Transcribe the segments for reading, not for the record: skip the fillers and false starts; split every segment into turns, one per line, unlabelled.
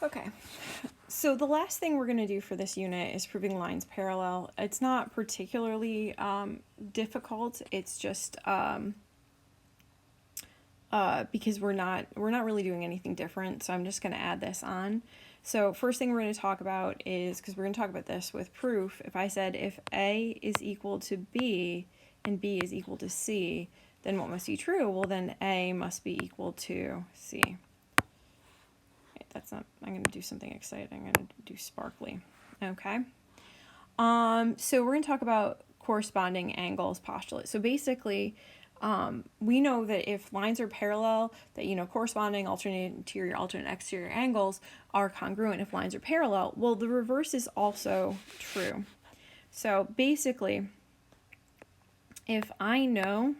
Okay, so the last thing we're going to do for this unit is proving lines parallel. It's not particularly difficult. It's just because we're not really doing anything different. So I'm just going to add this on. So first thing we're going to talk about is, because we're going to talk about this with proof, if I said if A is equal to B and B is equal to C, then what must be true? Well, then A must be equal to C. That's not, I'm going to do something exciting. I'm going to do sparkly. Okay. So we're going to talk about corresponding angles postulate. So basically, we know that if lines are parallel, that, corresponding alternate interior, alternate exterior angles are congruent if lines are parallel. Well, the reverse is also true. So basically, if I know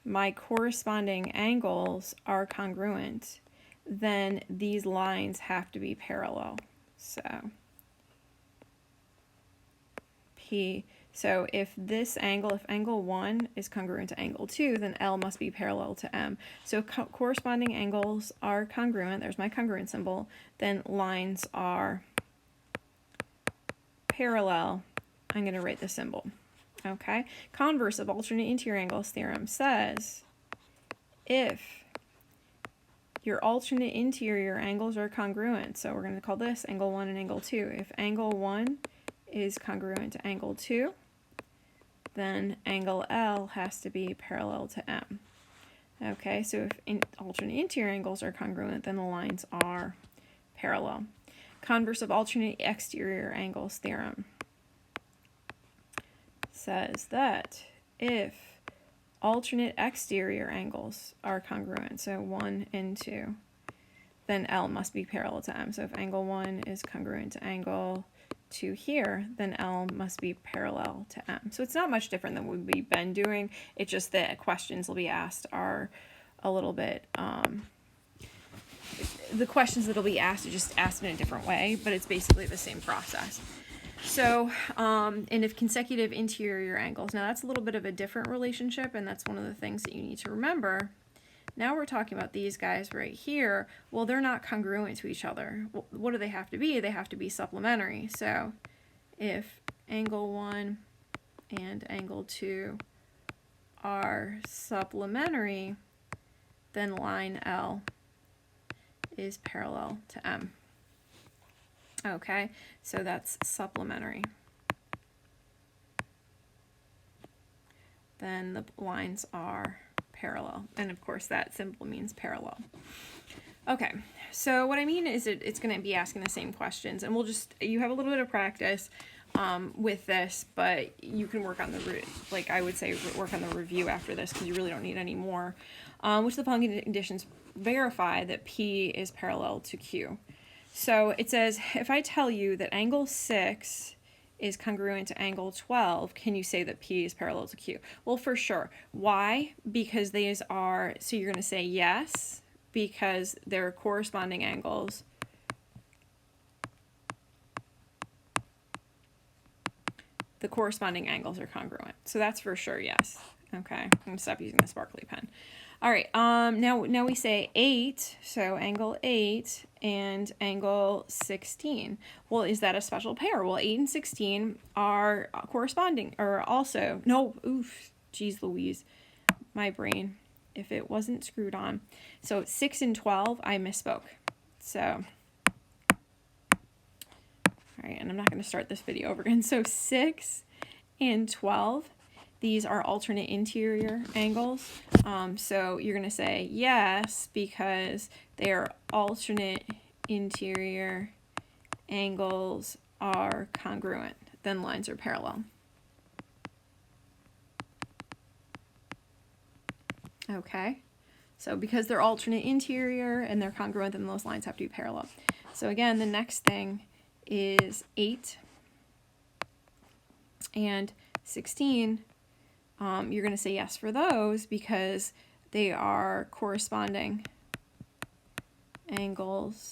my corresponding angles are congruent, then these lines have to be parallel. So P, so if this angle, if angle 1 is congruent to angle 2, then L must be parallel to M. So corresponding angles are congruent, there's my congruent symbol, then lines are parallel. I'm going to write the symbol. Okay, converse of alternate interior angles theorem says if your alternate interior angles are congruent, so we're going to call this angle 1 and angle 2. If angle 1 is congruent to angle 2, then angle L has to be parallel to M. Okay, so if alternate interior angles are congruent, then the lines are parallel. Converse of alternate exterior angles theorem says that if alternate exterior angles are congruent, so 1 and 2, then L must be parallel to M. So if angle 1 is congruent to angle 2 here, then L must be parallel to M. So it's not much different than what we've been doing. It's just that questions will be asked are a little bit, the questions that will be asked are just asked in a different way, but it's basically the same process. So, and if consecutive interior angles, now that's a little bit of a different relationship, and that's one of the things that you need to remember. Now we're talking about these guys right here. Well, they're not congruent to each other. Well, what do they have to be? They have to be supplementary. So if angle 1 and angle 2 are supplementary, then line L is parallel to M. Okay, so that's supplementary. Then the lines are parallel. And of course that symbol means parallel. Okay, so what I mean is it's going to be asking the same questions, and you have a little bit of practice with this, but you can work on I would say work on the review after this, because you really don't need any more. Which of the following conditions verify that P is parallel to Q? So it says, if I tell you that angle 6 is congruent to angle 12, can you say that P is parallel to Q? Well, for sure. Why? Because these are, so you're going to say yes, because they're corresponding angles. The corresponding angles are congruent. So that's for sure, yes. Okay, I'm going to stop using the sparkly pen. All right, now we say 8, so angle 8 and angle 16. Well, is that a special pair? Well, 8 and 16 are corresponding, or also, no, oof, geez Louise, my brain, if it wasn't screwed on. So 6 and 12, I misspoke. So, all right, and I'm not going to start this video over again. So 6 and 12, these are alternate interior angles. So you're going to say yes, because they are alternate interior angles are congruent. Then lines are parallel. Okay, so because they're alternate interior and they're congruent, then those lines have to be parallel. So again, the next thing is 8 and 16. You're going to say yes for those because they are corresponding angles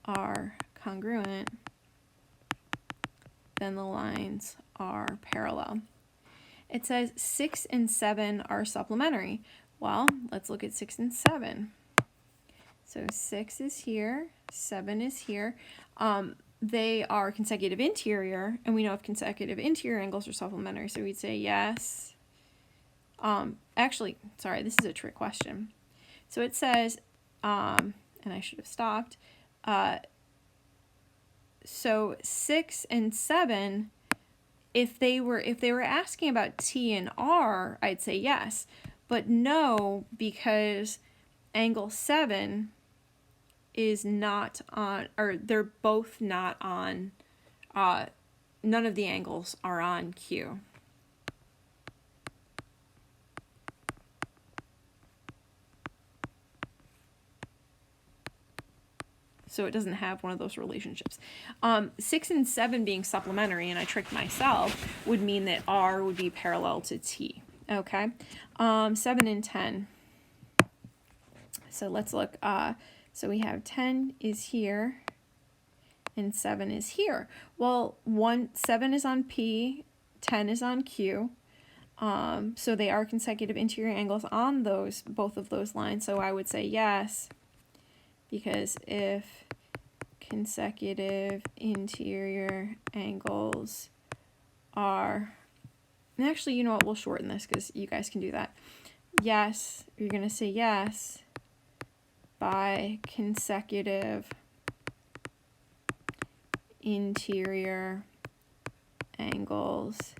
are congruent, then the lines are parallel. It says 6 and 7 are supplementary. Well, let's look at 6 and 7. So 6 is here, 7 is here. They are consecutive interior, and we know if consecutive interior angles are supplementary, so we'd say yes. Actually, sorry, this is a trick question. So it says, and I should have stopped, so 6 and 7, if they were asking about T and R, I'd say yes, but no, because angle 7 is not on, or they're both not on, none of the angles are on Q. So it doesn't have one of those relationships. 6 and 7 being supplementary, and I tricked myself, would mean that R would be parallel to T. Okay, 7 and 10. So let's look. So we have 10 is here, and 7 is here. Well, 7 is on P, 10 is on Q. So they are consecutive interior angles on both of those lines. So I would say yes, because if consecutive interior angles are, and actually, you know what, we'll shorten this because you guys can do that. Yes, you're going to say yes by consecutive interior angles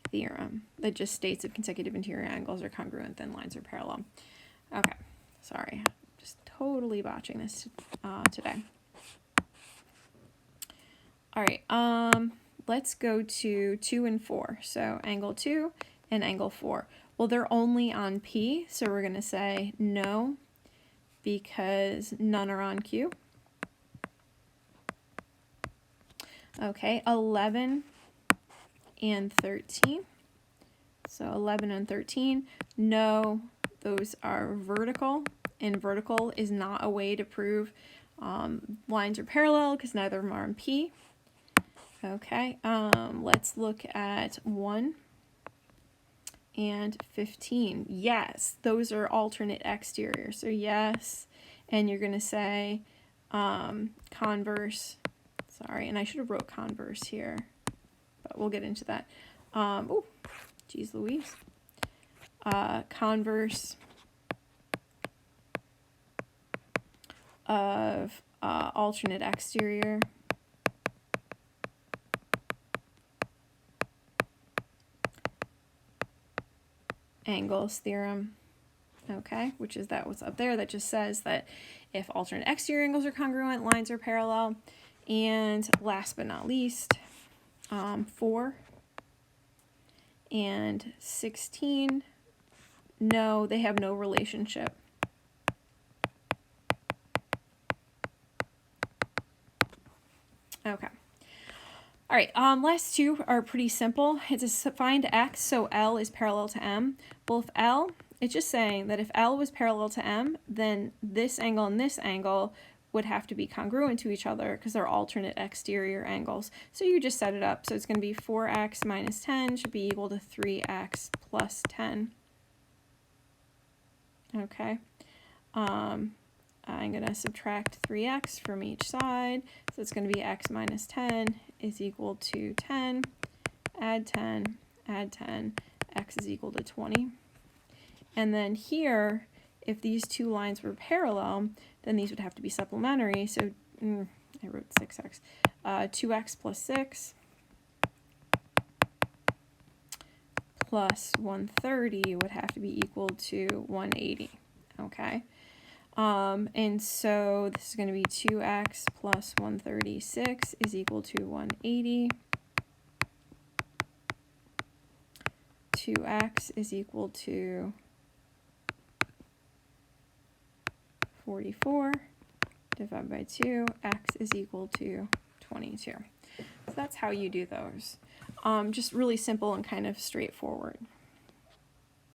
theorem. That just states if consecutive interior angles are congruent, then lines are parallel. Okay, sorry, just totally botching this today. All right, let's go to 2 and 4. So angle 2 and angle 4. Well, they're only on P, so we're going to say no, because none are on Q. Okay, 11 and 13. So 11 and 13, no, those are vertical, and vertical is not a way to prove lines are parallel because neither of them are on P. Okay, let's look at 1 and 15. Yes, those are alternate exterior. So yes, and you're going to say converse. Sorry, and I should have wrote converse here, but we'll get into that. Oh, geez Louise. Converse of alternate exterior angles theorem, okay, which is that what's up there that just says that if alternate exterior angles are congruent, lines are parallel. And last but not least, 4 and 16, no, they have no relationship. Okay. All right, last two are pretty simple. It's a find x, so L is parallel to M. Well, if L, it's just saying that if L was parallel to M, then this angle and this angle would have to be congruent to each other because they're alternate exterior angles. So you just set it up. So it's going to be 4x minus 10 should be equal to 3x plus 10. Okay. I'm going to subtract 3x from each side. So it's going to be x minus 10 is equal to 10, add 10, add 10, x is equal to 20. And then here, if these two lines were parallel, then these would have to be supplementary. So I wrote 6x. 2x plus 6 plus 130 would have to be equal to 180. Okay. And so this is going to be 2x plus 136 is equal to 180. 2x is equal to 44 divided by 2. X is equal to 22. So that's how you do those. Just really simple and kind of straightforward.